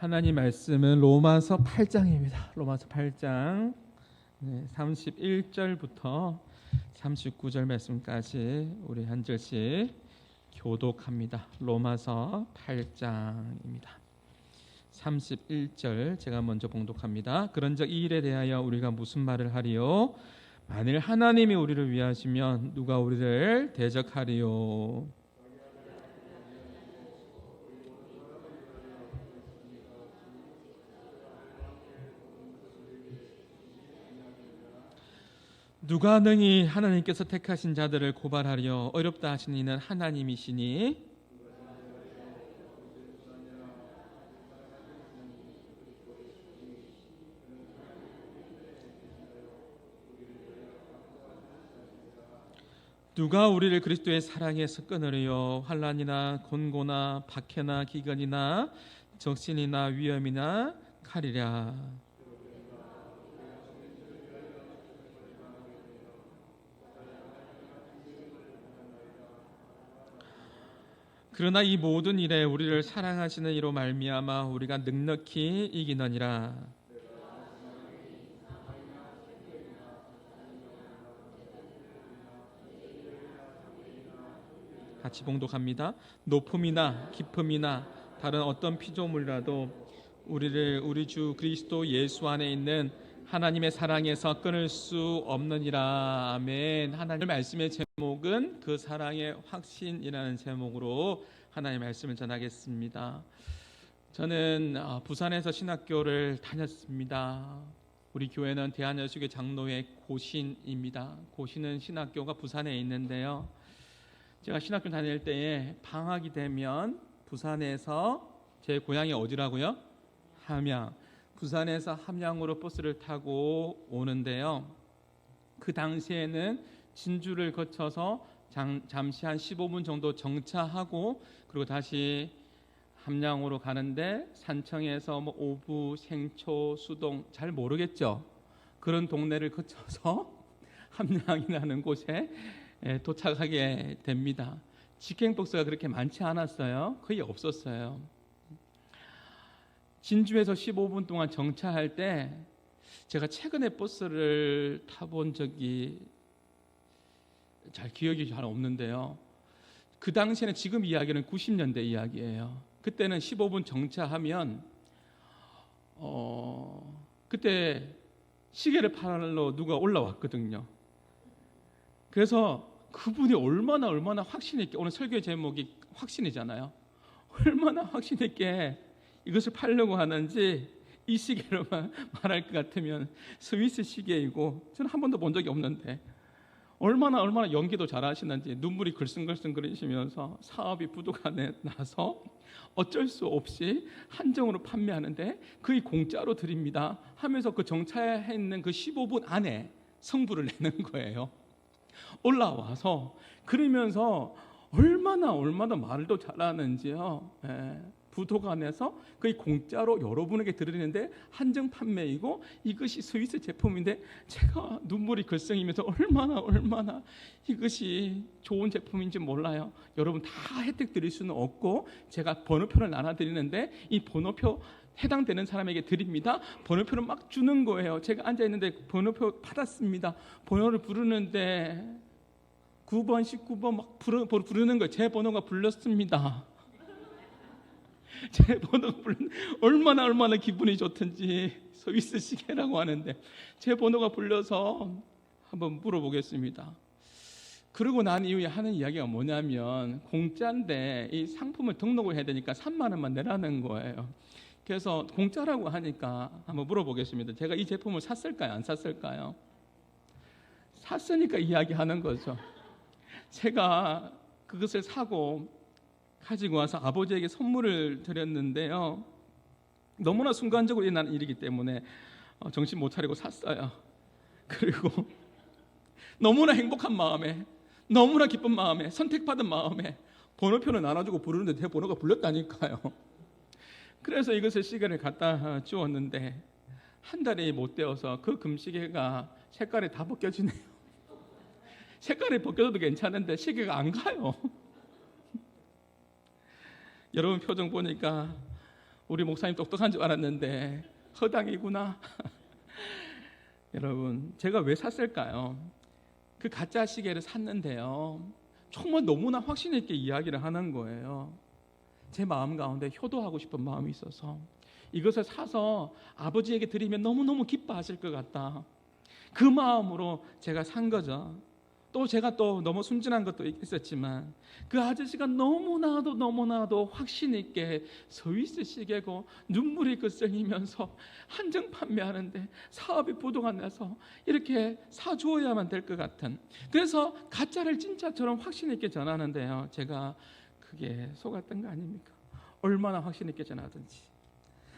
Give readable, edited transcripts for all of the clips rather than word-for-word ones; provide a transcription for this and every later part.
하나님 말씀은 로마서 8장입니다. 로마서 8장 31절부터 39절 말씀까지 우리 한 절씩 교독합니다. 로마서 8장입니다. 31절 제가 먼저 봉독합니다. 그런즉 이 일에 대하여 우리가 무슨 말을 하리요? 만일 하나님이 우리를 위하시면 누가 우리를 대적하리요? 누가 능히 하나님께서 택하신 자들을 고발하려? 어렵다 하신 이는 하나님이시니 누가 우리를 그리스도의 사랑에서 끊으리요? 환난이나 곤고나 박해나 기근이나 적신이나 위험이나 칼이랴. 그러나 이 모든 일에 우리를 사랑하시는 이로 말미암아 우리가 넉넉히 이기느니라. 같이 봉독합니다. 높음이나 깊음이나 다른 어떤 피조물이라도 우리를 우리 주 그리스도 예수 안에 있는 하나님의 사랑에서 끊을 수 없느니라. 아멘. 하나님의 말씀의 제목은 그 사랑의 확신이라는 제목으로 하나님의 말씀을 전하겠습니다. 저는 부산에서 신학교를 다녔습니다. 우리 교회는 대한여수교 장로회 고신입니다. 고신은 신학교가 부산에 있는데요. 제가 신학교 다닐 때에 방학이 되면 부산에서 제 고향이 어디라고요? 함양. 부산에서 함양으로 버스를 타고 오는데요. 그 당시에는 진주를 거쳐서 잠시 한 15분 정도 정차하고 그리고 다시 함양으로 가는데 산청에서 오부, 생초, 수동 잘 모르겠죠. 그런 동네를 거쳐서 함양이라는 곳에 도착하게 됩니다. 직행버스가 그렇게 많지 않았어요. 거의 없었어요. 진주에서 15분 동안 정차할 때 제가 최근에 버스를 타본 적이 잘 기억이 잘 없는데요. 그 당시에는 지금 이야기는 90년대 이야기예요. 그때는 15분 정차하면 그때 시계를 팔러 누가 올라왔거든요. 그래서 그분이 얼마나 확신 있게, 오늘 설교의 제목이 확신이잖아요. 얼마나 확신 있게 이것을 팔려고 하는지 이 시계로만 말할 것 같으면 스위스 시계이고 저는 한 번도 본 적이 없는데 얼마나 연기도 잘하시는지 눈물이 글썽글썽 거리시면서 사업이 부도가 나서 어쩔 수 없이 한정으로 판매하는데 거의 공짜로 드립니다 하면서 그 정차해 있는 그 15분 안에 성부를 내는 거예요. 올라와서 그러면서 얼마나 말도 잘하는지요. 부도간에서 거의 공짜로 여러분에게 드리는데 한정 판매이고 이것이 스위스 제품인데 제가 눈물이 글썽이면서 얼마나 이것이 좋은 제품인지 몰라요. 여러분 다 혜택 드릴 수는 없고 제가 번호표를 나눠드리는데 이 번호표 해당되는 사람에게 드립니다. 번호표를 막 주는 거예요. 제가 앉아있는데 번호표 받았습니다. 번호를 부르는데 9번, 19번 막 부르는 거예요. 제 번호가 불렀습니다. 제 번호가 얼마나 기분이 좋든지 스위스 시계라고 하는데 제 번호가 불려서 한번 물어보겠습니다. 그러고 난 이후에 하는 이야기가 뭐냐면 공짜인데 이 상품을 등록을 해야 되니까 3만 원만 내라는 거예요. 그래서 공짜라고 하니까 한번 물어보겠습니다. 제가 이 제품을 샀을까요? 안 샀을까요? 샀으니까 이야기하는 거죠. 제가 그것을 사고 가지고 와서 아버지에게 선물을 드렸는데요. 너무나 순간적으로 일어난 일이기 때문에 정신 못 차리고 샀어요. 그리고 너무나 행복한 마음에, 너무나 기쁜 마음에, 선택받은 마음에 번호표는 나눠주고 부르는데 제 번호가 불렸다니까요. 그래서 이것을 시계를 갖다 주었는데 한 달이 못 되어서 그 금시계가 색깔이 다 벗겨지네요. 색깔이 벗겨져도 괜찮은데 시계가 안 가요. 여러분 표정 보니까 우리 목사님 똑똑한 줄 알았는데 허당이구나. 여러분, 제가 왜 샀을까요? 그 가짜 시계를 샀는데요, 정말 너무나 확신 있게 이야기를 하는 거예요. 제 마음 가운데 효도하고 싶은 마음이 있어서 이것을 사서 아버지에게 드리면 너무너무 기뻐하실 것 같다. 그 마음으로 제가 산 거죠. 또 제가 또 너무 순진한 것도 있었지만 그 아저씨가 너무나도 확신 있게 스위스 시계고 눈물이 끄슬리면서 한정 판매하는데 사업이 부도가 나서 이렇게 사주어야만 될 것 같은, 그래서 가짜를 진짜처럼 확신 있게 전하는데요, 제가 그게 속았던 거 아닙니까? 얼마나 확신 있게 전하든지.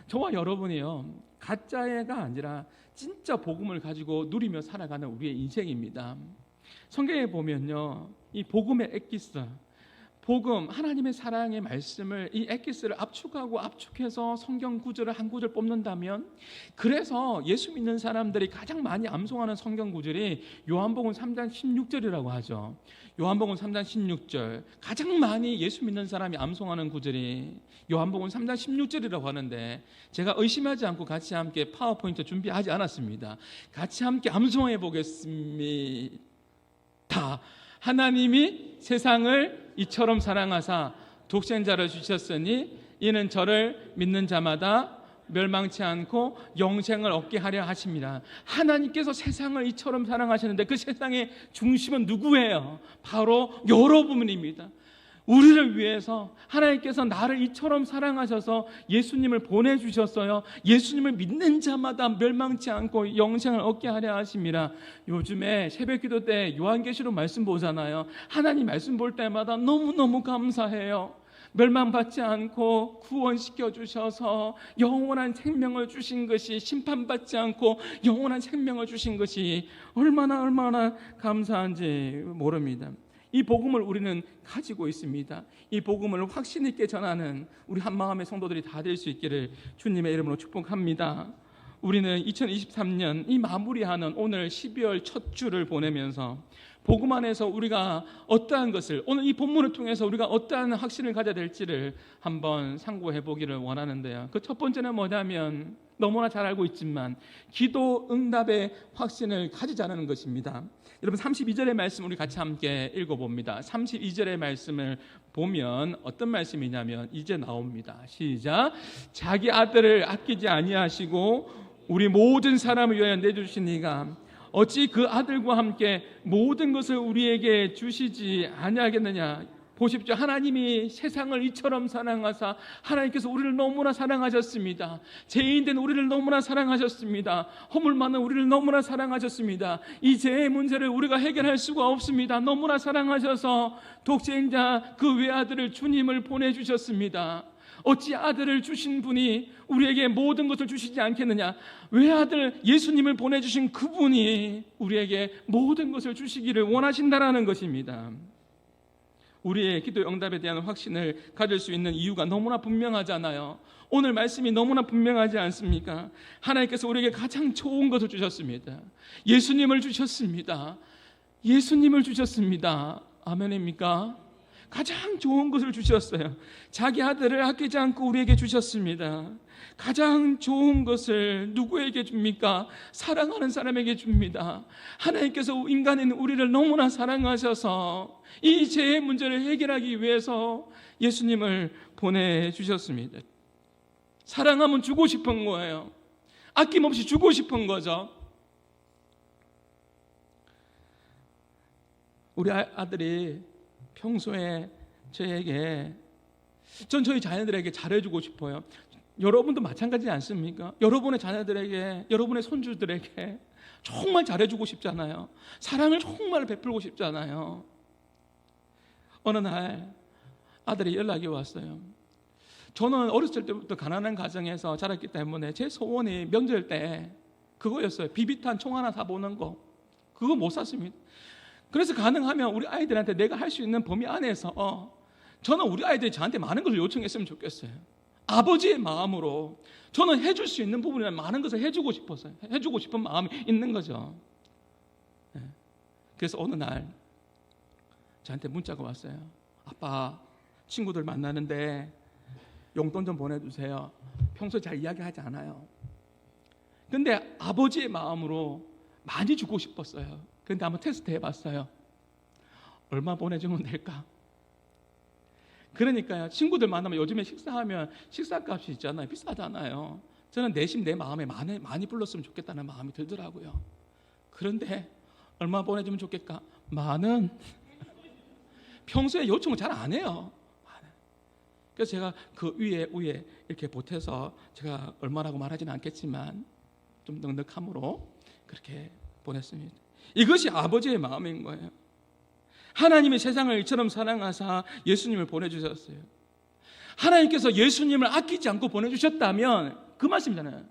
저와 여러분이요, 가짜가 아니라 진짜 복음을 가지고 누리며 살아가는 우리의 인생입니다. 성경에 보면요, 이 복음의 엑기스, 복음, 하나님의 사랑의 말씀을, 이 엑기스를 압축해서 성경 구절을 한 구절 뽑는다면, 그래서 예수 믿는 사람들이 가장 많이 암송하는 성경 구절이 요한복음 3장 16절이라고 하죠. 요한복음 3장 16절, 가장 많이 예수 믿는 사람이 암송하는 구절이 요한복음 3장 16절이라고 하는데, 제가 의심하지 않고 같이 함께 파워포인트 준비하지 않았습니다. 같이 함께 암송해 보겠습니다. 하나님이 세상을 이처럼 사랑하사 독생자를 주셨으니 이는 저를 믿는 자마다 멸망치 않고 영생을 얻게 하려 하십니다. 하나님께서 세상을 이처럼 사랑하시는데 그 세상의 중심은 누구예요? 바로 여러분입니다. 우리를 위해서 하나님께서 나를 이처럼 사랑하셔서 예수님을 보내주셨어요. 예수님을 믿는 자마다 멸망치 않고 영생을 얻게 하려 하십니다. 요즘에 새벽기도 때 요한계시록 말씀 보잖아요. 하나님 말씀 볼 때마다 너무너무 감사해요. 멸망받지 않고 구원시켜 주셔서 영원한 생명을 주신 것이, 심판받지 않고 영원한 생명을 주신 것이 얼마나 감사한지 모릅니다. 이 복음을 우리는 가지고 있습니다. 이 복음을 확신 있게 전하는 우리 한마음의 성도들이 다 될 수 있기를 주님의 이름으로 축복합니다. 우리는 2023년 이 마무리하는 오늘 12월 첫 주를 보내면서 복음 안에서 우리가 어떠한 것을, 오늘 이 본문을 통해서 우리가 어떠한 확신을 가져야 될지를 한번 상고해 보기를 원하는데요, 그 첫 번째는 뭐냐면, 너무나 잘 알고 있지만 기도 응답의 확신을 가지자는 것입니다. 여러분, 32절의 말씀 우리 같이 함께 읽어봅니다. 32절의 말씀을 보면 어떤 말씀이냐면 이제 나옵니다. 시작. 자기 아들을 아끼지 아니하시고 우리 모든 사람을 위하여 내주시니가 어찌 그 아들과 함께 모든 것을 우리에게 주시지 아니하겠느냐. 보십시오. 하나님이 세상을 이처럼 사랑하사, 하나님께서 우리를 너무나 사랑하셨습니다. 죄인된 우리를 너무나 사랑하셨습니다. 허물 많은 우리를 너무나 사랑하셨습니다. 이 죄의 문제를 우리가 해결할 수가 없습니다. 너무나 사랑하셔서 독생자 그 외아들을 주님을 보내주셨습니다. 어찌 아들을 주신 분이 우리에게 모든 것을 주시지 않겠느냐. 외아들 예수님을 보내주신 그분이 우리에게 모든 것을 주시기를 원하신다라는 것입니다. 우리의 기도 응답에 대한 확신을 가질 수 있는 이유가 너무나 분명하잖아요. 오늘 말씀이 너무나 분명하지 않습니까? 하나님께서 우리에게 가장 좋은 것을 주셨습니다. 예수님을 주셨습니다. 예수님을 주셨습니다. 아멘입니까? 가장 좋은 것을 주셨어요. 자기 아들을 아끼지 않고 우리에게 주셨습니다. 가장 좋은 것을 누구에게 줍니까? 사랑하는 사람에게 줍니다. 하나님께서 인간인 우리를 너무나 사랑하셔서 이 죄의 문제를 해결하기 위해서 예수님을 보내주셨습니다. 사랑하면 주고 싶은 거예요. 아낌없이 주고 싶은 거죠. 우리 아들이 평소에 저에게, 전 저희 자녀들에게 잘해주고 싶어요. 여러분도 마찬가지지 않습니까? 여러분의 자녀들에게, 여러분의 손주들에게 정말 잘해주고 싶잖아요. 사랑을 정말 베풀고 싶잖아요. 어느 날 아들이 연락이 왔어요. 저는 어렸을 때부터 가난한 가정에서 자랐기 때문에 제 소원이 명절 때 그거였어요. 비비탄 총 하나 사보는 거. 그거 못 샀습니다. 그래서 가능하면 우리 아이들한테 내가 할 수 있는 범위 안에서 저는 우리 아이들이 저한테 많은 것을 요청했으면 좋겠어요. 아버지의 마음으로 저는 해줄 수 있는 부분이나 많은 것을 해주고 싶어서요. 해주고 싶은 마음이 있는 거죠. 그래서 어느 날 저한테 문자가 왔어요. 아빠, 친구들 만나는데 용돈 좀 보내주세요. 평소에 잘 이야기하지 않아요. 근데 아버지의 마음으로 많이 주고 싶었어요. 그런데 한번 테스트 해봤어요. 얼마 보내주면 될까? 그러니까요, 친구들 만나면 요즘에 식사하면 식사값이 있잖아요. 비싸잖아요. 저는 내심 내 마음에 많이 불렀으면 좋겠다는 마음이 들더라고요. 그런데 얼마 보내주면 좋겠까? 10,000원. 평소에 요청을 잘 안 해요. 그래서 제가 그 위에 이렇게 보태서 제가 얼마라고 말하지는 않겠지만 좀 넉넉함으로 그렇게 보냈습니다. 이것이 아버지의 마음인 거예요. 하나님이 세상을 이처럼 사랑하사 예수님을 보내주셨어요. 하나님께서 예수님을 아끼지 않고 보내주셨다면 그 말씀이잖아요.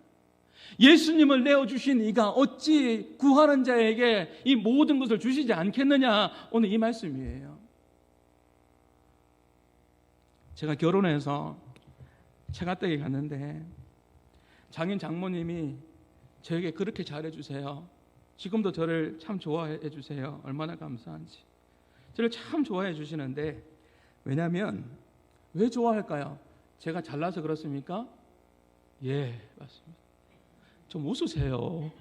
예수님을 내어주신 이가 어찌 구하는 자에게 이 모든 것을 주시지 않겠느냐, 오늘 이 말씀이에요. 제가 결혼해서 처가댁에 갔는데 장인 장모님이 저에게 그렇게 잘해주세요. 지금도 저를 참 좋아해 주세요. 얼마나 감사한지. 저를 참 좋아해 주시는데, 왜냐하면 왜 좋아할까요? 제가 잘나서 그렇습니까? 예, 맞습니다. 좀 웃으세요.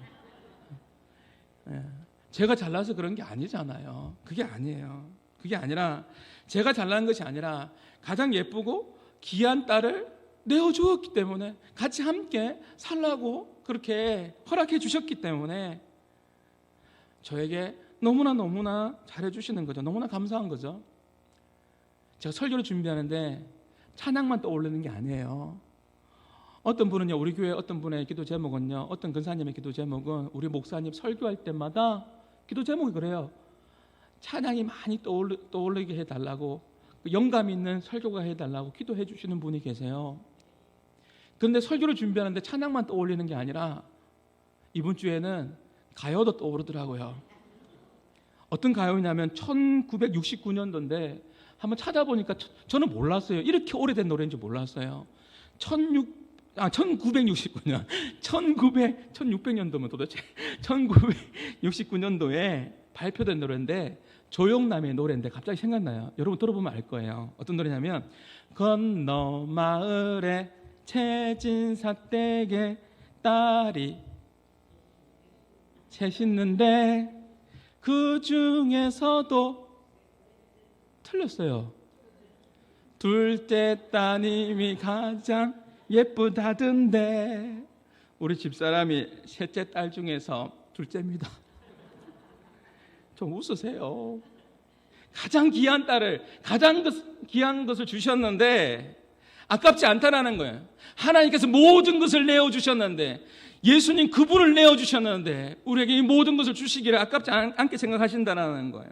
예, 제가 잘나서 그런 게 아니잖아요. 그게 아니에요. 그게 아니라 제가 잘난 것이 아니라 가장 예쁘고 귀한 딸을 내어주었기 때문에, 같이 함께 살라고 그렇게 허락해 주셨기 때문에 저에게 너무나 잘해주시는 거죠. 너무나 감사한 거죠. 제가 설교를 준비하는데 찬양만 떠오르는 게 아니에요. 어떤 분은요, 우리 교회 어떤 분의 기도 제목은요, 어떤 근사님의 기도 제목은 우리 목사님 설교할 때마다 기도 제목이 그래요. 찬양이 많이 떠오르게 해달라고, 영감 있는 설교가 해달라고 기도해 주시는 분이 계세요. 그런데 설교를 준비하는데 찬양만 떠올리는 게 아니라 이번 주에는 가요도 떠오르더라고요. 어떤 가요냐면 1969년도인데 한번 찾아보니까 저는 몰랐어요. 이렇게 오래된 노래인지 몰랐어요. 1969년 1600년도면 도대체 1969년도에 발표된 노래인데 조용남의 노래인데 갑자기 생각나요. 여러분 들어보면 알 거예요. 어떤 노래냐면, 건너 마을에 채진사 댁에 딸이 셋 있는데 그 중에서도 틀렸어요. 둘째 따님이 가장 예쁘다던데, 우리 집사람이 셋째 딸 중에서 둘째입니다. 좀 웃으세요. 가장 귀한 딸을, 가장 귀한 것을 주셨는데 아깝지 않다라는 거예요. 하나님께서 모든 것을 내어주셨는데, 예수님 그분을 내어주셨는데 우리에게 이 모든 것을 주시기를 아깝지 않게 생각하신다는 거예요.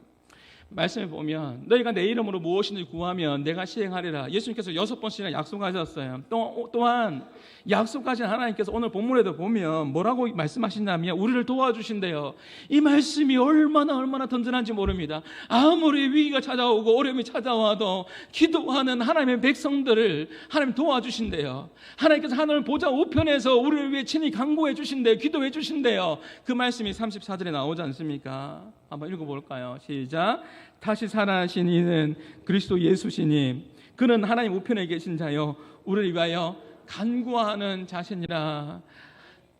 말씀에 보면 너희가 내 이름으로 무엇이든지 구하면 내가 시행하리라. 예수님께서 6번씩이나 약속하셨어요. 또한 약속하신 하나님께서 오늘 본문에도 보면 뭐라고 말씀하신다면 우리를 도와주신대요. 이 말씀이 얼마나 든든한지 모릅니다. 아무리 위기가 찾아오고 어려움이 찾아와도 기도하는 하나님의 백성들을 하나님 도와주신대요. 하나님께서 하늘 보좌 우편에서 우리를 위해 친히 간구해 주신대요. 기도해 주신대요. 그 말씀이 34절에 나오지 않습니까? 한번 읽어볼까요? 시작. 다시 살아나신 이는 그리스도 예수시니 그는 하나님 우편에 계신 자요 우리를 위하여 간구하는 자신이라.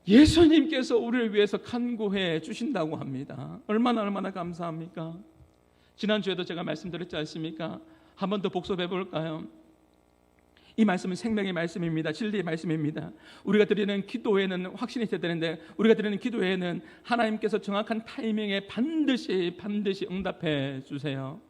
예수님께서 우리를 위해서 간구해 주신다고 합니다. 얼마나 감사합니까? 지난주에도 제가 말씀드렸지 않습니까? 한 번 더 복습해 볼까요? 이 말씀은 생명의 말씀입니다. 진리의 말씀입니다. 우리가 드리는 기도에는 확신이 있어야 되는데, 우리가 드리는 기도에는 하나님께서 정확한 타이밍에 반드시 응답해 주세요.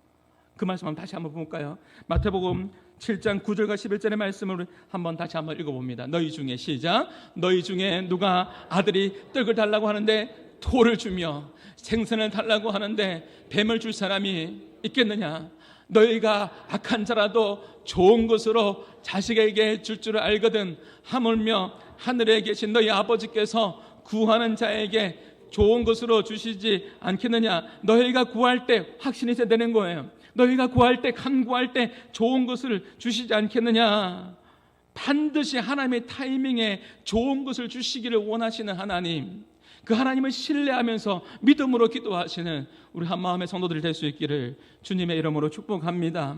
그 말씀 한번 다시 한번 볼까요? 마태복음 7장 9절과 11절의 말씀을 한번 다시 한번 읽어봅니다. 너희 중에, 시작. 너희 중에 누가 아들이 떡을 달라고 하는데 돌을 주며 생선을 달라고 하는데 뱀을 줄 사람이 있겠느냐? 너희가 악한 자라도 좋은 것으로 자식에게 줄 줄을 알거든 하물며 하늘에 계신 너희 아버지께서 구하는 자에게 좋은 것으로 주시지 않겠느냐? 너희가 구할 때 확신이 있어야 되는 거예요. 너희가 구할 때, 간구할 때 좋은 것을 주시지 않겠느냐? 반드시 하나님의 타이밍에 좋은 것을 주시기를 원하시는 하나님, 그 하나님을 신뢰하면서 믿음으로 기도하시는 우리 한마음의 성도들이 될 수 있기를 주님의 이름으로 축복합니다.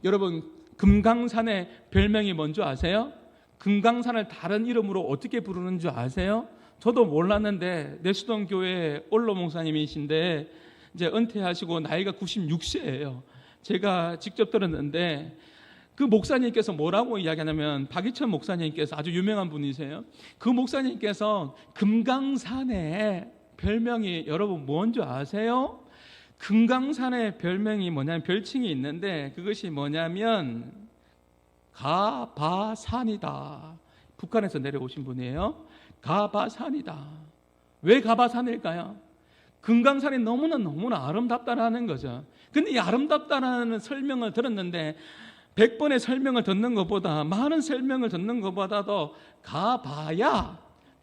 여러분, 금강산의 별명이 뭔지 아세요? 금강산을 다른 이름으로 어떻게 부르는 줄 아세요? 저도 몰랐는데 내수동 교회 올로 목사님이신데 이제 은퇴하시고 나이가 96세예요. 제가 직접 들었는데 그 목사님께서 뭐라고 이야기하냐면, 박이천 목사님께서 아주 유명한 분이세요. 그 목사님께서 금강산의 별명이 여러분 뭔지 아세요? 금강산의 별명이 뭐냐면, 별칭이 있는데 그것이 뭐냐면 가바산이다. 북한에서 내려오신 분이에요. 가바산이다. 왜 가바산일까요? 금강산이 너무나 아름답다라는 거죠. 근데 이 아름답다라는 설명을 들었는데 100번의 설명을 듣는 것보다, 많은 설명을 듣는 것보다도 가봐야,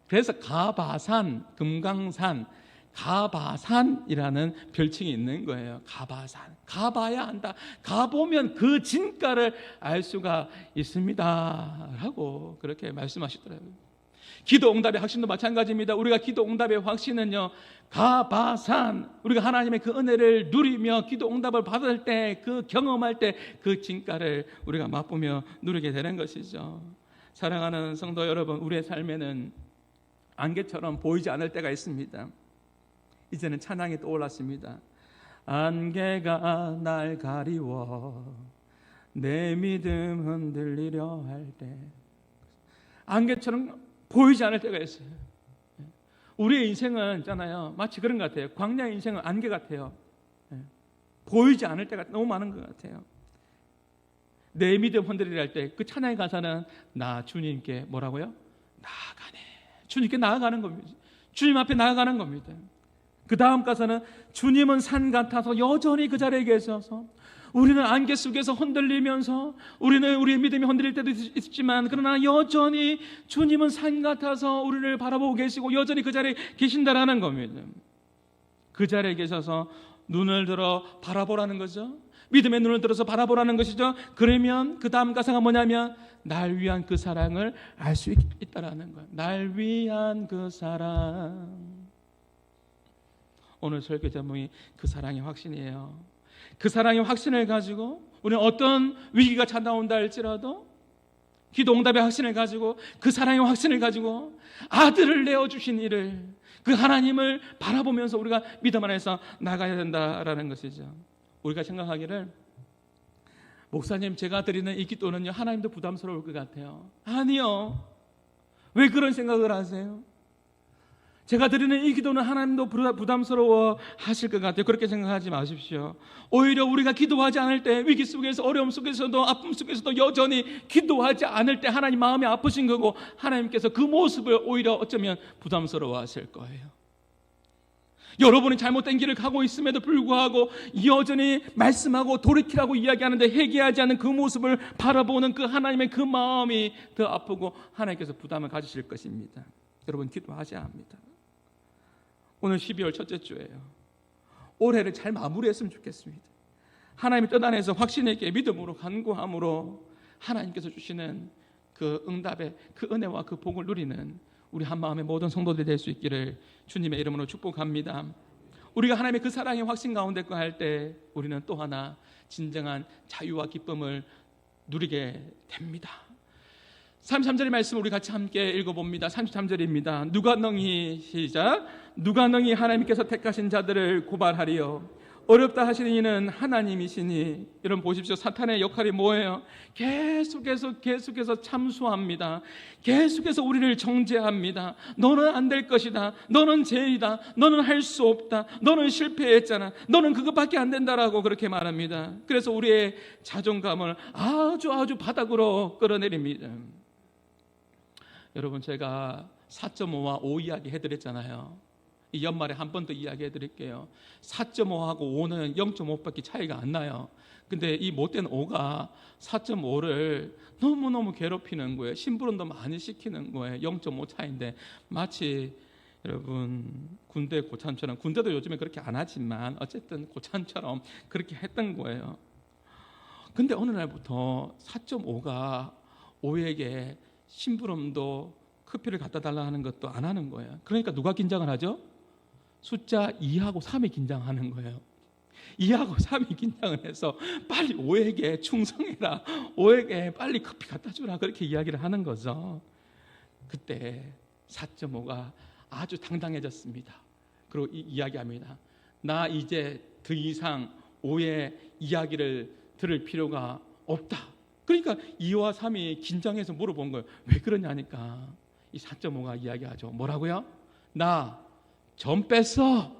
그래서 가바산, 금강산, 가바산이라는 별칭이 있는 거예요. 가바산, 가봐야 한다. 가보면 그 진가를 알 수가 있습니다 라고 그렇게 말씀하시더라고요. 기도 응답의 확신도 마찬가지입니다. 우리가 기도 응답의 확신은요, 가바산, 우리가 하나님의 그 은혜를 누리며 기도 응답을 받을 때, 그 경험할 때 그 진가를 우리가 맛보며 누리게 되는 것이죠. 사랑하는 성도 여러분, 우리의 삶에는 안개처럼 보이지 않을 때가 있습니다. 이제는 찬양이 떠올랐습니다. 안개가 날 가리워 내 믿음 흔들리려 할 때, 안개처럼 보이지 않을 때가 있어요. 우리의 인생은 있잖아요, 마치 그런 것 같아요. 광야의 인생은 안개 같아요. 보이지 않을 때가 너무 많은 것 같아요. 내 믿음 흔들리려 할 때 그 찬양의 가사는 나 주님께 뭐라고요? 나아가네. 주님께 나아가는 겁니다. 주님 앞에 나아가는 겁니다. 그 다음 가사는 주님은 산 같아서 여전히 그 자리에 계셔서, 우리는 안개 속에서 흔들리면서 우리는 우리의 믿음이 흔들릴 때도 있지만, 그러나 여전히 주님은 산 같아서 우리를 바라보고 계시고 여전히 그 자리에 계신다라는 겁니다. 그 자리에 계셔서 눈을 들어 바라보라는 거죠. 믿음의 눈을 들어서 바라보라는 것이죠. 그러면 그 다음 가사가 뭐냐면 날 위한 그 사랑을 알 수 있다라는 거예요. 날 위한 그 사랑. 오늘 설교 제목이 그 사랑의 확신이에요. 그 사랑의 확신을 가지고 우리는 어떤 위기가 찾아온다 할지라도 기도 응답의 확신을 가지고, 그 사랑의 확신을 가지고 아들을 내어주신 이를, 그 하나님을 바라보면서 우리가 믿음 안에서 나가야 된다라는 것이죠. 우리가 생각하기를 목사님 제가 드리는 이 기도는요 하나님도 부담스러울 것 같아요. 아니요. 왜 그런 생각을 하세요? 제가 드리는 이 기도는 하나님도 부담스러워 하실 것 같아요. 그렇게 생각하지 마십시오. 오히려 우리가 기도하지 않을 때, 위기 속에서, 어려움 속에서도, 아픔 속에서도 여전히 기도하지 않을 때 하나님 마음이 아프신 거고, 하나님께서 그 모습을 오히려 어쩌면 부담스러워 하실 거예요. 여러분이 잘못된 길을 가고 있음에도 불구하고 여전히 말씀하고 돌이키라고 이야기하는데 회개하지 않는 그 모습을 바라보는 그 하나님의 그 마음이 더 아프고 하나님께서 부담을 가지실 것입니다. 여러분 기도하셔야 합니다. 오늘 12월 첫째 주예요. 올해를 잘 마무리했으면 좋겠습니다. 하나님의 뜻 안에서 확신 있게 믿음으로 간구함으로 하나님께서 주시는 그 응답의 그 은혜와 그 복을 누리는 우리 한마음의 모든 성도들이 될 수 있기를 주님의 이름으로 축복합니다. 우리가 하나님의 그 사랑의 확신 가운데 거할 때 우리는 또 하나 진정한 자유와 기쁨을 누리게 됩니다. 33절의 말씀 우리 같이 함께 읽어봅니다. 33절입니다. 누가 능히, 시작, 누가 능히 하나님께서 택하신 자들을 고발하리요. 어렵다 하시는 이는 하나님이시니. 여러분 보십시오. 사탄의 역할이 뭐예요? 계속해서 참수합니다. 계속해서 우리를 정죄합니다. 너는 안 될 것이다. 너는 죄이다. 너는 할 수 없다. 너는 실패했잖아. 너는 그것밖에 안 된다라고 그렇게 말합니다. 그래서 우리의 자존감을 아주 바닥으로 끌어내립니다. 여러분 제가 4.5와 5 이야기 해드렸잖아요. 이 연말에 한 번 더 이야기해 드릴게요. 4.5하고 5는 0.5밖에 차이가 안 나요. 근데 이 못된 5가 4.5를 너무너무 괴롭히는 거예요. 심부름도 많이 시키는 거예요. 0.5 차이인데 마치 여러분 군대 고참처럼, 군대도 요즘에 그렇게 안 하지만 어쨌든 고참처럼 그렇게 했던 거예요. 근데 어느 날부터 4.5가 5에게 심부름도 커피를 갖다 달라 하는 것도 안 하는 거예요. 그러니까 누가 긴장을 하죠? 숫자 2하고 3이 긴장하는 거예요. 2하고 3이 긴장을 해서 빨리 5에게 충성해라, 5에게 빨리 커피 갖다 주라, 그렇게 이야기를 하는 거죠. 그때 4.5가 아주 당당해졌습니다. 그리고 이야기합니다. 나 이제 더 이상 5의 이야기를 들을 필요가 없다. 그러니까 2와 3이 긴장해서 물어본 거예요. 왜 그러냐니까 이 4.5가 이야기하죠. 뭐라고요? 나 점 뺐어.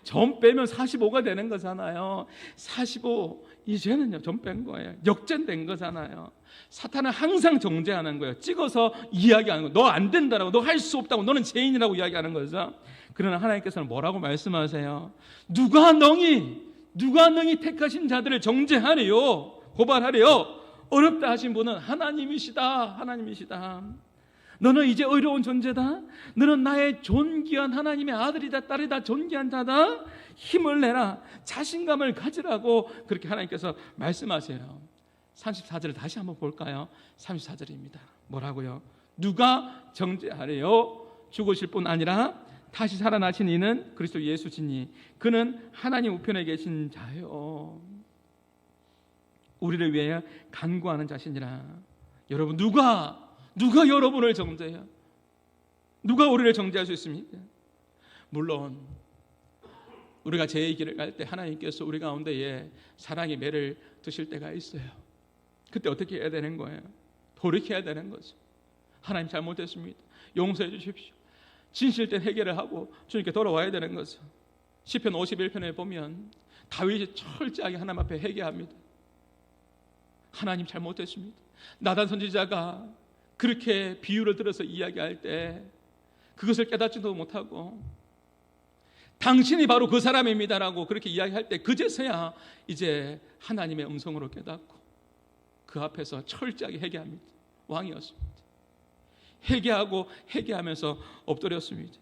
점 빼면 45가 되는 거잖아요. 45 이제는요 점 뺀 거예요. 역전된 거잖아요. 사탄은 항상 정죄하는 거예요. 찍어서 이야기하는 거예요. 너 안 된다라고, 너 할 수 없다고, 너는 죄인이라고 이야기하는 거죠. 그러나 하나님께서는 뭐라고 말씀하세요? 누가 능히 택하신 자들을 정죄하래요, 고발하래요? 어렵다 하신 분은 하나님이시다. 너는 이제 의로운 존재다. 너는 나의 존귀한 하나님의 아들이다, 딸이다, 존귀한 자다. 힘을 내라, 자신감을 가지라고 그렇게 하나님께서 말씀하세요. 34절을 다시 한번 볼까요? 34절입니다. 뭐라고요? 누가 정죄하래요? 죽으실 뿐 아니라 다시 살아나신 이는 그리스도 예수시니 그는 하나님 우편에 계신 자요, 우리를 위하여 간구하는 자시니라. 여러분, 누가 여러분을 정죄해요? 누가 우리를 정죄할 수 있습니까? 물론 우리가 죄의 길을 갈 때 하나님께서 우리 가운데에 사랑의 매를 드실 때가 있어요. 그때 어떻게 해야 되는 거예요? 돌이켜야 되는 거죠. 하나님 잘못했습니다, 용서해 주십시오. 진실된 회개를 하고 주님께 돌아와야 되는 거죠. 시편 51편에 보면 다윗이 철저하게 하나님 앞에 회개합니다. 하나님 잘못했습니다. 나단 선지자가 그렇게 비유를 들어서 이야기할 때 그것을 깨닫지도 못하고 당신이 바로 그 사람입니다라고 그렇게 이야기할 때 그제서야 이제 하나님의 음성으로 깨닫고 그 앞에서 철저하게 회개합니다. 왕이었습니다. 회개하면서 엎드렸습니다.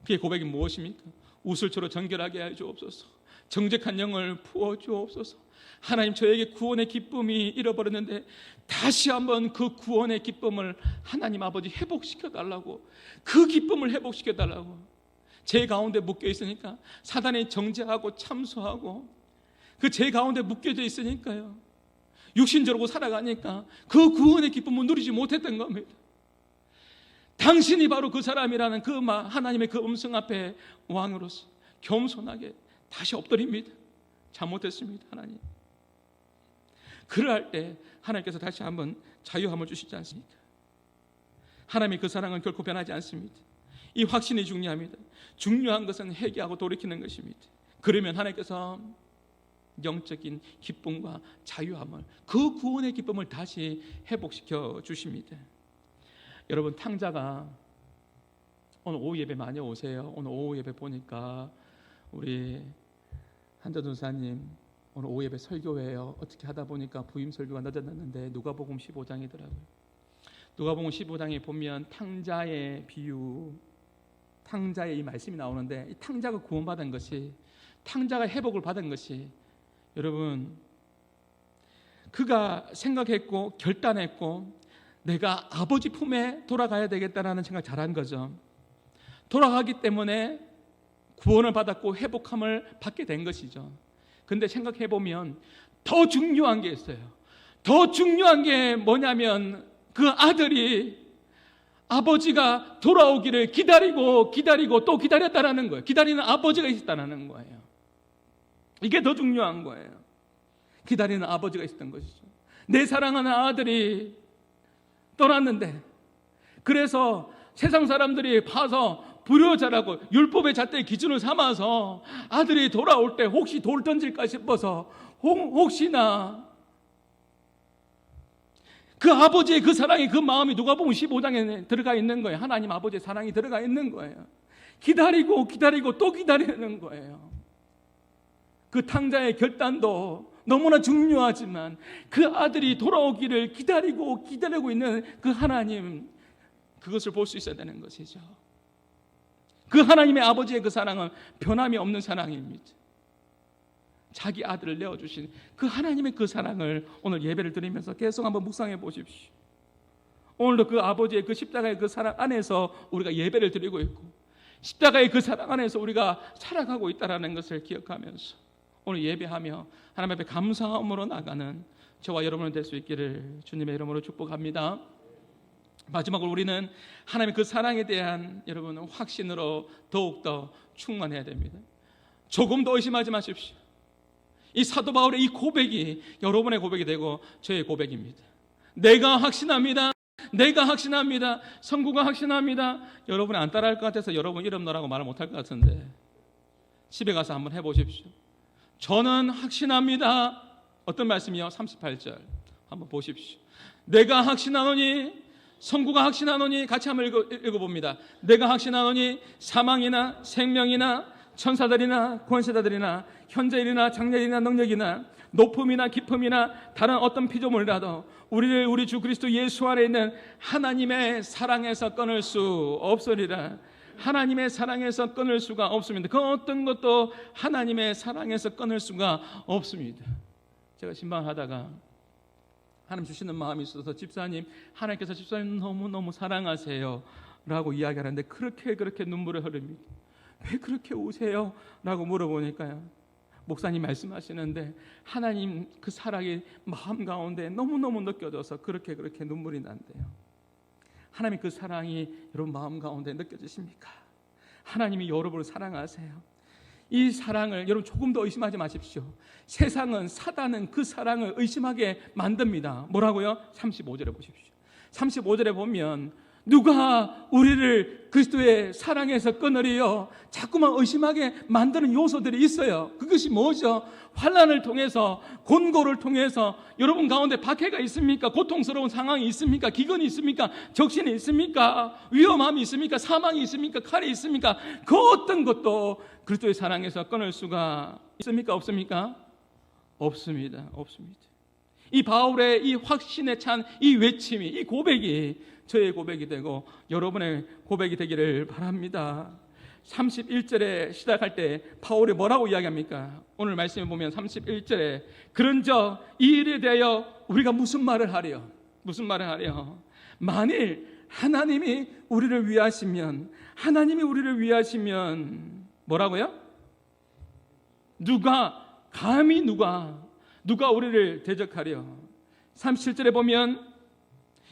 그의 고백이 무엇입니까? 우슬초로 정결하게 하여 주옵소서. 정직한 영을 부어 주옵소서. 하나님, 저에게 구원의 기쁨이 잃어버렸는데 다시 한번 그 구원의 기쁨을 하나님 아버지 회복시켜 달라고, 그 기쁨을 회복시켜 달라고. 제 가운데 묶여 있으니까, 사단이 정죄하고 참소하고 그 제 가운데 묶여져 있으니까요, 육신적으로 살아가니까 그 구원의 기쁨을 누리지 못했던 겁니다. 당신이 바로 그 사람이라는 그 하나님의 그 음성 앞에 왕으로서 겸손하게 다시 엎드립니다. 잘못했습니다, 하나님. 그럴 때 하나님께서 다시 한번 자유함을 주시지 않습니까? 하나님의 그 사랑은 결코 변하지 않습니다. 이 확신이 중요합니다. 중요한 것은 회개하고 돌이키는 것입니다. 그러면 하나님께서 영적인 기쁨과 자유함을, 그 구원의 기쁨을 다시 회복시켜 주십니다. 여러분, 탕자가 오늘 오후 예배 많이 오세요. 오늘 오후 예배 보니까 우리 한전도사님 오늘 오후 예배 설교회예요. 어떻게 하다 보니까 부임 설교가 늦어졌는데 누가복음 15장이더라고요. 누가복음 15장에 보면 탕자의 비유, 탕자의 이 말씀이 나오는데, 이 탕자가 구원받은 것이, 탕자가 회복을 받은 것이, 여러분, 그가 생각했고 결단했고 내가 아버지 품에 돌아가야 되겠다라는 생각 잘한 거죠. 돌아가기 때문에 구원을 받았고 회복함을 받게 된 것이죠. 근데 생각해보면 더 중요한 게 있어요. 더 중요한 게 뭐냐면 그 아들이 아버지가 돌아오기를 기다리고 또 기다렸다라는 거예요. 기다리는 아버지가 있었다는 거예요. 이게 더 중요한 거예요. 기다리는 아버지가 있었던 것이죠. 내 사랑하는 아들이 떠났는데, 그래서 세상 사람들이 봐서 불효자라고 율법의 잣대의 기준을 삼아서 아들이 돌아올 때 혹시 돌 던질까 싶어서 혹시나 그 아버지의 그 사랑이, 그 마음이 누가복음 15장에 들어가 있는 거예요. 하나님 아버지의 사랑이 들어가 있는 거예요. 기다리고 또 기다리는 거예요. 그 탕자의 결단도 너무나 중요하지만 그 아들이 돌아오기를 기다리고 있는 그 하나님, 그것을 볼 수 있어야 되는 것이죠. 그 하나님의 아버지의 그 사랑은 변함이 없는 사랑입니다. 자기 아들을 내어주신 그 하나님의 그 사랑을 오늘 예배를 드리면서 계속 한번 묵상해 보십시오. 오늘도 그 아버지의 그 십자가의 그 사랑 안에서 우리가 예배를 드리고 있고, 십자가의 그 사랑 안에서 우리가 살아가고 있다는 것을 기억하면서 오늘 예배하며 하나님 앞에 감사함으로 나가는 저와 여러분이 될 수 있기를 주님의 이름으로 축복합니다. 마지막으로 우리는 하나님의 그 사랑에 대한 여러분 확신으로 더욱더 충만해야 됩니다. 조금 더 의심하지 마십시오. 이 사도 바울의 이 고백이 여러분의 고백이 되고 저의 고백입니다. 내가 확신합니다. 내가 확신합니다. 성구가 확신합니다. 여러분이 안 따라할 것 같아서 여러분 이름 넣으라고 말을 못할 것 같은데 집에 가서 한번 해보십시오. 저는 확신합니다. 어떤 말씀이요? 38절 한번 보십시오. 내가 확신하노니, 성구가 확신하노니, 같이 한번 읽어봅니다. 내가 확신하노니 사망이나 생명이나 천사들이나 권세자들이나 현재일이나 장래일이나 능력이나 높음이나 깊음이나 다른 어떤 피조물이라도 우리를 우리 주 그리스도 예수 안에 있는 하나님의 사랑에서 끊을 수 없으리라. 하나님의 사랑에서 끊을 수가 없습니다. 그 어떤 것도 하나님의 사랑에서 끊을 수가 없습니다. 제가 신방하다가 하나님 주시는 마음이 있어서 집사님, 하나님께서 집사님 너무너무 사랑하세요 라고 이야기하는데 그렇게 눈물이 흐릅니다. 왜 그렇게 우세요? 라고 물어보니까요, 목사님 말씀하시는데 하나님 그 사랑이 마음 가운데 너무너무 느껴져서 그렇게 눈물이 난대요. 하나님 그 사랑이 여러분 마음 가운데 느껴지십니까? 하나님이 여러분을 사랑하세요. 이 사랑을 여러분 조금 더 의심하지 마십시오. 세상은, 사단은 그 사랑을 의심하게 만듭니다. 뭐라고요? 35절에 보십시오. 35절에 보면 누가 우리를 그리스도의 사랑에서 끊으리요? 자꾸만 의심하게 만드는 요소들이 있어요. 그것이 뭐죠? 환난을 통해서, 곤고를 통해서 여러분 가운데 박해가 있습니까? 고통스러운 상황이 있습니까? 기근이 있습니까? 적신이 있습니까? 위험함이 있습니까? 사망이 있습니까? 칼이 있습니까? 그 어떤 것도 그리스도의 사랑에서 끊을 수가 있습니까? 없습니까? 없습니다. 없습니다. 이 바울의 이 확신에 찬 이 외침이, 이 고백이 저의 고백이 되고 여러분의 고백이 되기를 바랍니다. 31절에 시작할 때 바울이 뭐라고 이야기합니까? 오늘 말씀에 보면 31절에 그런저 이 일에 대하여 우리가 무슨 말을 하려? 무슨 말을 하려? 만일 하나님이 우리를 위하시면, 하나님이 우리를 위하시면 뭐라고요? 감히 누가 우리를 대적하려? 37절에 보면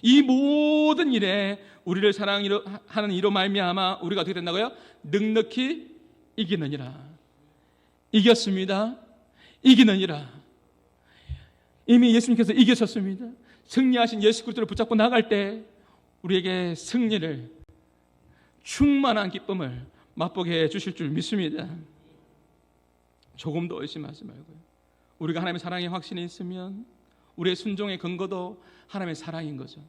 이 모든 일에 우리를 사랑하는 이로 말미암아 우리가 어떻게 된다고요? 넉넉히 이기느니라. 이겼습니다. 이기느니라. 이미 예수님께서 이기셨습니다. 승리하신 예수 그리스도를 붙잡고 나갈 때 우리에게 승리를, 충만한 기쁨을 맛보게 해주실 줄 믿습니다. 조금 더 의심하지 말고요. 우리가 하나님의 사랑의 확신이 있으면 우리의 순종의 근거도 하나님의 사랑인 거죠.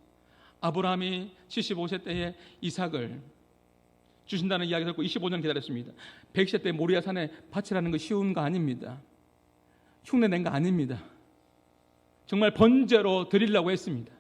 아브라함이 75세 때에 이삭을 주신다는 이야기 듣고 25년 기다렸습니다. 100세 때 모리아산에 바치라는 거 쉬운 거 아닙니다. 흉내낸 거 아닙니다. 정말 번제로 드리려고 했습니다.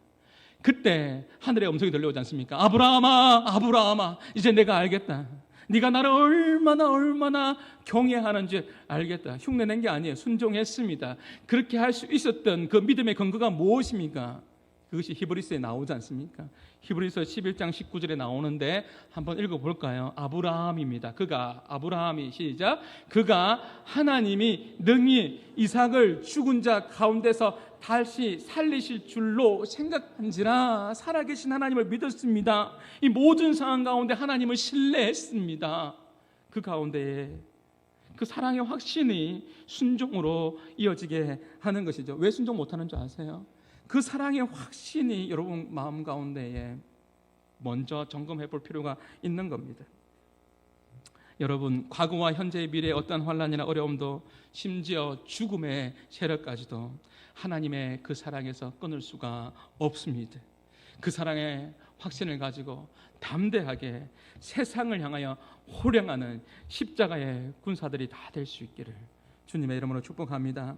그때 하늘의 음성이 들려오지 않습니까? 아브라함아, 이제 내가 알겠다. 네가 나를 얼마나 경외하는지 알겠다. 흉내낸 게 아니에요. 순종했습니다. 그렇게 할 수 있었던 그 믿음의 근거가 무엇입니까? 그것이 히브리서에 나오지 않습니까? 히브리서 11장 19절에 나오는데 한번 읽어볼까요? 아브라함입니다. 시작. 그가 하나님이 능히 이삭을 죽은 자 가운데서 다시 살리실 줄로 생각한지라 살아계신 하나님을 믿었습니다. 이 모든 상황 가운데 하나님을 신뢰했습니다. 그 가운데에 그 사랑의 확신이 순종으로 이어지게 하는 것이죠. 왜 순종 못하는 줄 아세요? 그 사랑의 확신이 여러분 마음 가운데에 먼저 점검해 볼 필요가 있는 겁니다. 여러분, 과거와 현재의 미래의 어떤 환난이나 어려움도 심지어 죽음의 세력까지도 하나님의 그 사랑에서 끊을 수가 없습니다. 그 사랑의 확신을 가지고 담대하게 세상을 향하여 호령하는 십자가의 군사들이 다 될 수 있기를 주님의 이름으로 축복합니다.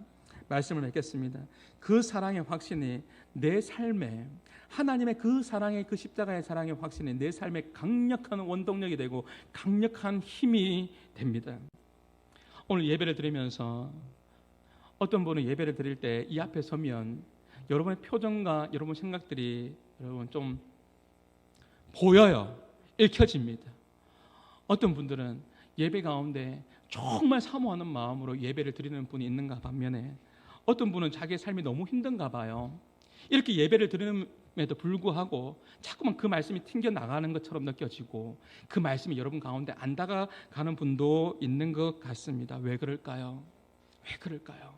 말씀을 맺겠습니다. 그 사랑의 확신이 내 삶에, 하나님의 그 사랑의, 그 십자가의 사랑의 확신이 내 삶에 강력한 원동력이 되고 강력한 힘이 됩니다. 오늘 예배를 드리면서 어떤 분은 예배를 드릴 때 이 앞에 서면 여러분의 표정과 여러분 생각들이 여러분 좀 보여요. 읽혀집니다. 어떤 분들은 예배 가운데 정말 사모하는 마음으로 예배를 드리는 분이 있는가 반면에 어떤 분은 자기의 삶이 너무 힘든가 봐요. 이렇게 예배를 드림에도 불구하고 자꾸만 그 말씀이 튕겨나가는 것처럼 느껴지고 그 말씀이 여러분 가운데 안 다가가는 분도 있는 것 같습니다. 왜 그럴까요? 왜 그럴까요?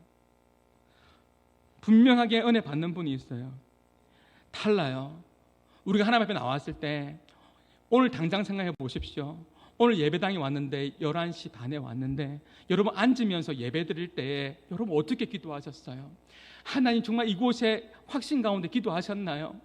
분명하게 은혜 받는 분이 있어요. 달라요. 우리가 하나님 앞에 나왔을 때 오늘 당장 생각해 보십시오. 오늘 예배당에 왔는데 11시 반에 왔는데 여러분 앉으면서 예배 드릴 때 여러분 어떻게 기도하셨어요? 하나님 정말 이곳에 확신 가운데 기도하셨나요?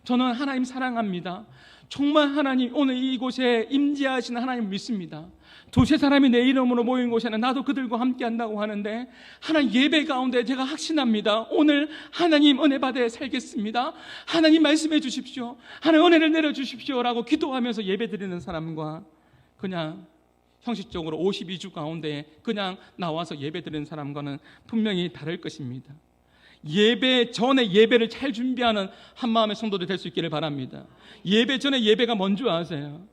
저는 하나님 사랑합니다. 정말 하나님 오늘 이곳에 임재하시는 하나님 믿습니다. 두세 사람이 내 이름으로 모인 곳에는 나도 그들과 함께 한다고 하는데 하나님 예배 가운데 제가 확신합니다. 오늘 하나님 은혜 받아 살겠습니다. 하나님 말씀해 주십시오. 하나님 은혜를 내려주십시오 라고 기도하면서 예배 드리는 사람과 그냥 형식적으로 52주 가운데 그냥 나와서 예배 드리는 사람과는 분명히 다를 것입니다. 예배 전에 예배를 잘 준비하는 한마음의 성도들 될 수 있기를 바랍니다. 예배 전에 예배가 뭔지 아세요?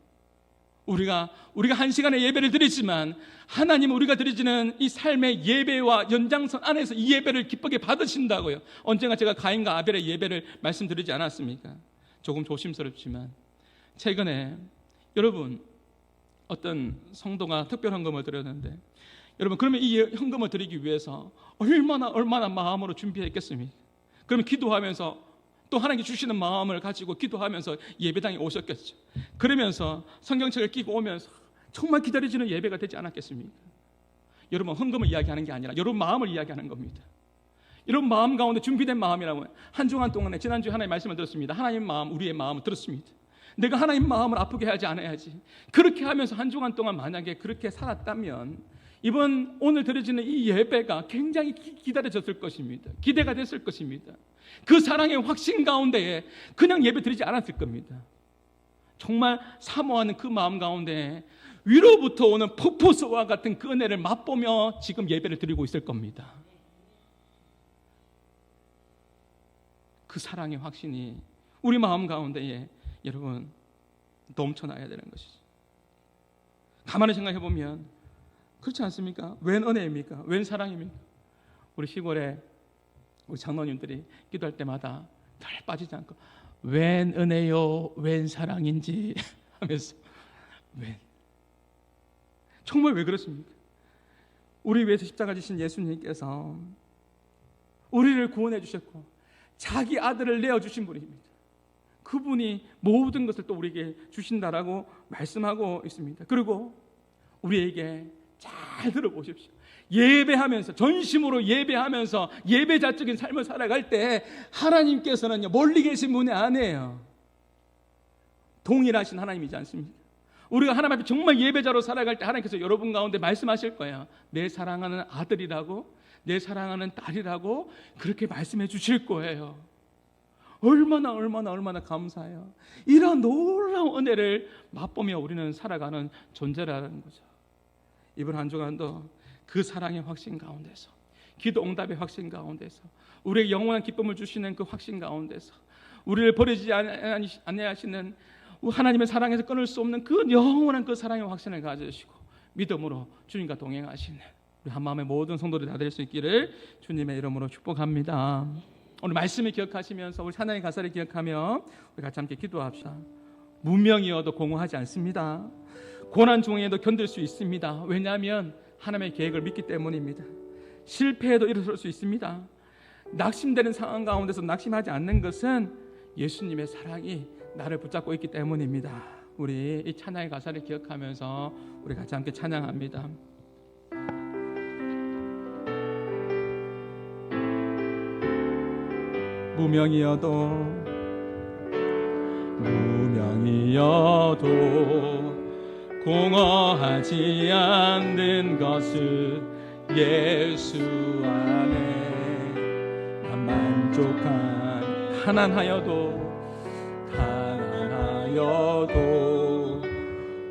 우리가 1시간의 예배를 드리지만 하나님 우리가 드리지는 이 삶의 예배와 연장선 안에서 이 예배를 기쁘게 받으신다고요. 언젠가 제가 가인과 아벨의 예배를 말씀드리지 않았습니까? 조금 조심스럽지만 최근에 여러분 어떤 성도가 특별 헌금을 드렸는데 여러분 그러면 이 헌금을 드리기 위해서 얼마나 마음으로 준비했겠습니까? 그러면 기도하면서 또 하나님께 주시는 마음을 가지고 기도하면서 예배당에 오셨겠죠. 그러면서 성경책을 끼고 오면서 정말 기다려지는 예배가 되지 않았겠습니까? 여러분 헌금을 이야기하는 게 아니라 여러분 마음을 이야기하는 겁니다. 여러분 마음 가운데 준비된 마음이라고 한 주간 동안에 지난주에 하나님 말씀을 들었습니다. 하나님 마음 우리의 마음을 들었습니다. 내가 하나님 마음을 아프게 하지 않아야지. 그렇게 하면서 한 주간 동안 만약에 그렇게 살았다면 오늘 드려지는 이 예배가 굉장히 기다려졌을 것입니다. 기대가 됐을 것입니다. 그 사랑의 확신 가운데에 그냥 예배 드리지 않았을 겁니다. 정말 사모하는 그 마음 가운데 위로부터 오는 폭포수와 같은 그 은혜를 맛보며 지금 예배를 드리고 있을 겁니다. 그 사랑의 확신이 우리 마음 가운데에 여러분 넘쳐나야 되는 것이죠. 가만히 생각해 보면 그렇지 않습니까? 웬 은혜입니까? 웬 사랑입니까? 우리 시골에 우리 장로님들이 기도할 때마다 덜 빠지지 않고 웬 은혜요, 웬 사랑인지 하면서 웬 정말 왜 그렇습니까? 우리 위해서 십자가 지신 예수님께서 우리를 구원해 주셨고 자기 아들을 내어주신 분입니다. 그분이 모든 것을 또 우리에게 주신다라고 말씀하고 있습니다. 그리고 우리에게 잘 들어보십시오. 예배하면서 전심으로 예배하면서 예배자적인 삶을 살아갈 때 하나님께서는요 멀리 계신 분이 아니에요. 동일하신 하나님이지 않습니까? 우리가 하나님 앞에 정말 예배자로 살아갈 때 하나님께서 여러분 가운데 말씀하실 거예요. 내 사랑하는 아들이라고 내 사랑하는 딸이라고 그렇게 말씀해 주실 거예요. 얼마나 감사해요. 이런 놀라운 은혜를 맛보며 우리는 살아가는 존재라는 거죠. 이번 한 주간도 그 사랑의 확신 가운데서 기도 응답의 확신 가운데서 우리에게 영원한 기쁨을 주시는 그 확신 가운데서 우리를 버리지 아니하시는 하나님의 사랑에서 끊을 수 없는 그 영원한 그 사랑의 확신을 가지시고 믿음으로 주님과 동행하시는 우리 한마음의 모든 성도들이 다 될 수 있기를 주님의 이름으로 축복합니다. 오늘 말씀을 기억하시면서 우리 하나님의 가사를 기억하며 우리 같이 함께 기도합시다. 무명이어도 공허하지 않습니다. 고난 중에도 견딜 수 있습니다. 왜냐하면 하나님의 계획을 믿기 때문입니다. 실패해도 일어설 수 있습니다. 낙심되는 상황 가운데서 낙심하지 않는 것은 예수님의 사랑이 나를 붙잡고 있기 때문입니다. 우리 이 찬양의 가사를 기억하면서 우리 같이 함께 찬양합니다. 무명이어도 공허하지 않는 것은 예수 안에 난 만족한 가난하여도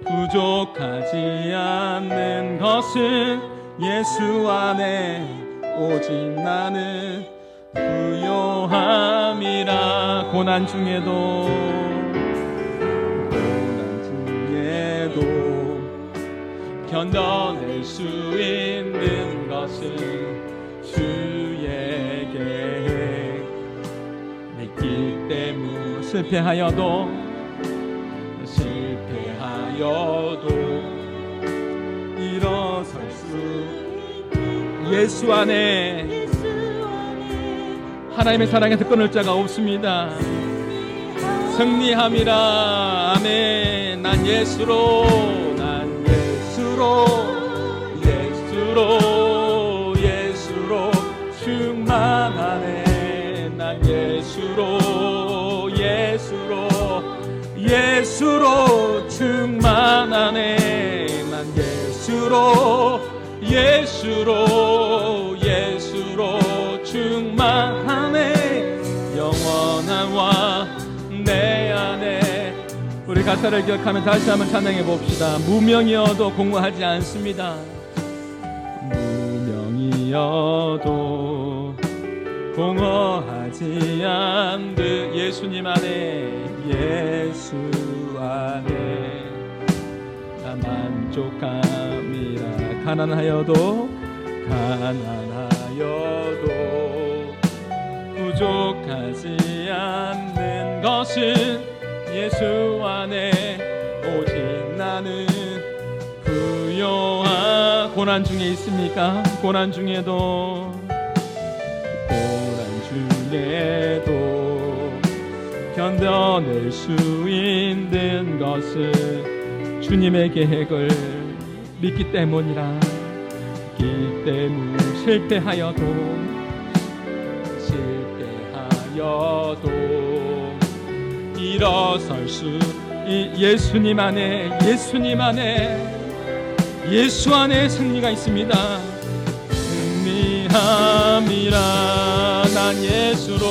부족하지 않는 것은 예수 안에 오직 나는 부요함이라. 고난 중에도 견뎌낼 수 있는 것은 주의 계획. 내 길 때문에 실패하여도 일어설 수 예수 안에 하나님의 사랑에서 끊을 자가 없습니다. 승리함이라. 아멘. 난 예수로 충만하네. 난 예수로 충만하네. 난 예수로 충만하네. 영원한 왕 내 안에. 우리 가사를 기억하며 다시 한번 찬양해 봅시다. 무명이어도 공허하지 않습니다. 무명이어도 공허하지 않듯 예수님 안에, 예수 안에 나 만족함이라. 가난하여도 부족하지 않는 것은 예수 안에. 오직 나는 부요한. 고난 중에 있습니까? 고난 중에도 견뎌낼 수 있는 것은 주님의 계획을 믿기 때문이라. 믿기 때문에 실패하여도 일어설 수. 예수님 안에 예수 안에 승리가 있습니다. 승리함이라. 난 예수로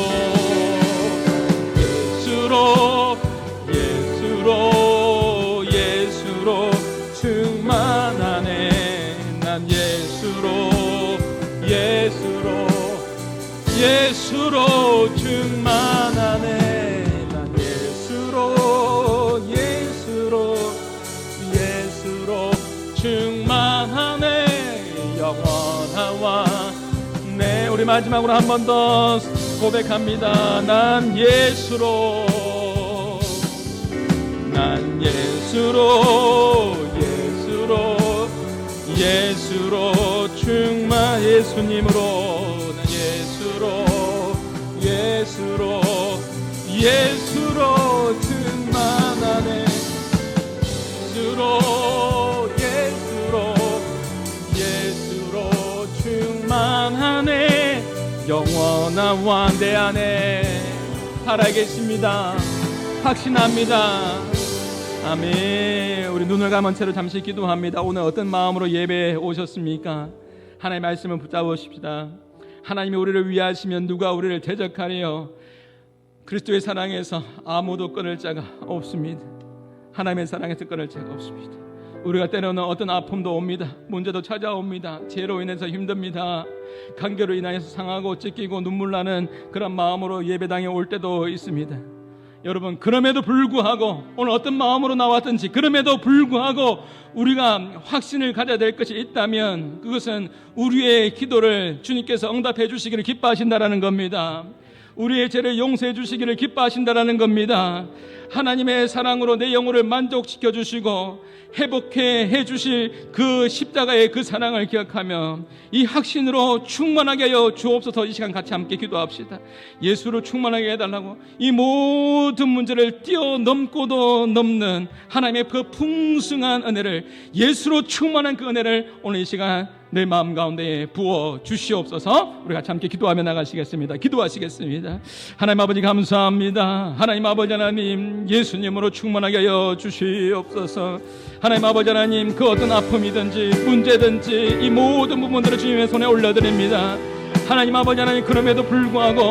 충만하네. 난 예수로 충만하네. 난 예수로 충만하네. 영원한 왕. 네, 우리 마지막으로 한 번 더 고백합니다. 난 예수로 충만. 예수님으로. 난 예수로 충만하네. 예수로 충만하네. 영원한 왕 내 안에 살아계십니다. 확신합니다. 아멘. 우리 눈을 감은 채로 잠시 기도합니다. 오늘 어떤 마음으로 예배에 오셨습니까? 하나님의 말씀을 붙잡으십시다. 하나님이 우리를 위하시면 누가 우리를 대적하리요? 그리스도의 사랑에서 아무도 끊을 자가 없습니다. 하나님의 사랑에서 끊을 자가 없습니다. 우리가 때로는 어떤 아픔도 옵니다. 문제도 찾아옵니다. 죄로 인해서 힘듭니다. 관계로 인하여서 상하고 찢기고 눈물 나는 그런 마음으로 예배당에 올 때도 있습니다. 여러분, 그럼에도 불구하고 오늘 어떤 마음으로 나왔든지 그럼에도 불구하고 우리가 확신을 가져야 될 것이 있다면 그것은 우리의 기도를 주님께서 응답해 주시기를 기뻐하신다라는 겁니다. 우리의 죄를 용서해 주시기를 기뻐하신다라는 겁니다. 하나님의 사랑으로 내 영혼을 만족시켜 주시고 회복해 해주실 그 십자가의 그 사랑을 기억하며 이 확신으로 충만하게 하여 주옵소서. 이 시간 같이 함께 기도합시다. 예수로 충만하게 해달라고. 이 모든 문제를 뛰어넘고도 넘는 하나님의 그 풍성한 은혜를, 예수로 충만한 그 은혜를 오늘 이 시간 내 마음 가운데에 부어 주시옵소서. 우리 같이 함께 기도하며 나가시겠습니다. 기도하시겠습니다. 하나님 아버지 감사합니다. 하나님 아버지 하나님, 예수님으로 충만하게 하여 주시옵소서. 하나님 아버지 하나님, 그 어떤 아픔이든지 문제든지 이 모든 부분들을 주님의 손에 올려드립니다. 하나님 아버지 하나님, 그럼에도 불구하고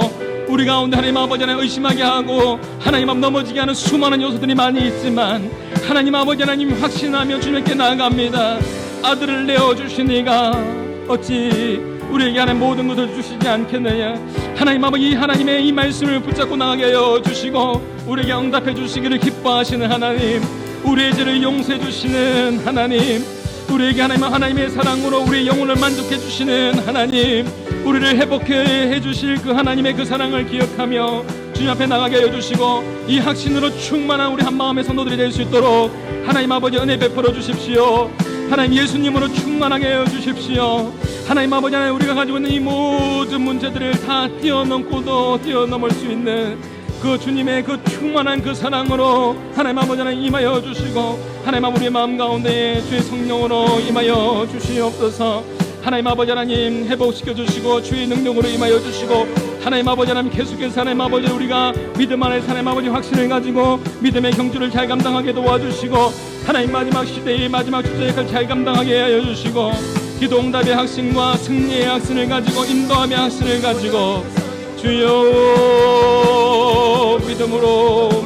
우리 가운데 하나님 아버지 하나님 의심하게 하고 하나님 앞 넘어지게 하는 수많은 요소들이 많이 있지만 하나님 아버지 하나님 확신하며 주님께 나아갑니다. 아들을 내어주시니가 어찌 우리에게 하는 모든 것을 주시지 않겠느냐. 하나님 아버지, 이 하나님의 이 말씀을 붙잡고 나가게 하여 주시고 우리에게 응답해 주시기를 기뻐하시는 하나님, 우리의 죄를 용서해 주시는 하나님, 우리에게 하나님의 사랑으로 우리의 영혼을 만족해 주시는 하나님, 우리를 회복해 주실 그 하나님의 그 사랑을 기억하며 주님 앞에 나가게 하여 주시고 이 확신으로 충만한 우리 한마음의 성도들이 될 수 있도록 하나님 아버지 은혜 베풀어 주십시오. 하나님 예수님으로 충만하게 하여 주십시오. 하나님 아버지, 하나님 우리가 가지고 있는 이 모든 문제들을 다 뛰어넘고도 뛰어넘을 수 있는 그 주님의 그 충만한 그 사랑으로 하나님 아버지 하나님 임하여 주시고, 하나님 아버지의 마음 가운데 주의 성령으로 임하여 주시옵소서. 하나님 아버지 하나님 회복시켜 주시고 주의 능력으로 임하여 주시고, 하나님 아버지 하나님 계속해서 하나님 아버지 우리가 믿음 안에 하나님 아버지 확신을 가지고 믿음의 경주를 잘 감당하게 도와주시고, 하나님 마지막 시대의 마지막 축제 역할을 잘 감당하게 하여 주시고, 기도 응답의 확신과 승리의 확신을 가지고 인도함의 확신을 가지고 주여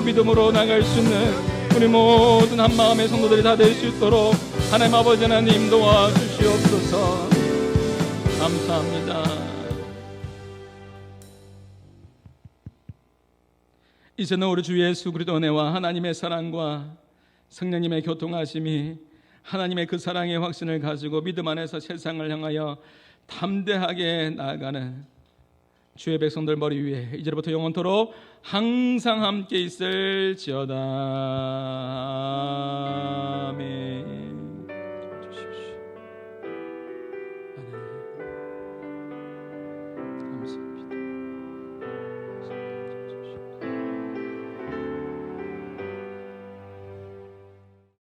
믿음으로 나갈 수 있는 우리 모든 한마음의 성도들이 다 될 수 있도록 하나님 아버지 하나님 도와주시옵소서. 감사합니다. 이제는 우리 주 예수 그리스도 은혜와 하나님의 사랑과 성령님의 교통하심이 하나님의 그 사랑의 확신을 가지고 믿음 안에서 세상을 향하여 담대하게 나아가는 주의 백성들 머리 위에 이제부터 영원토록 항상 함께 있을지어다.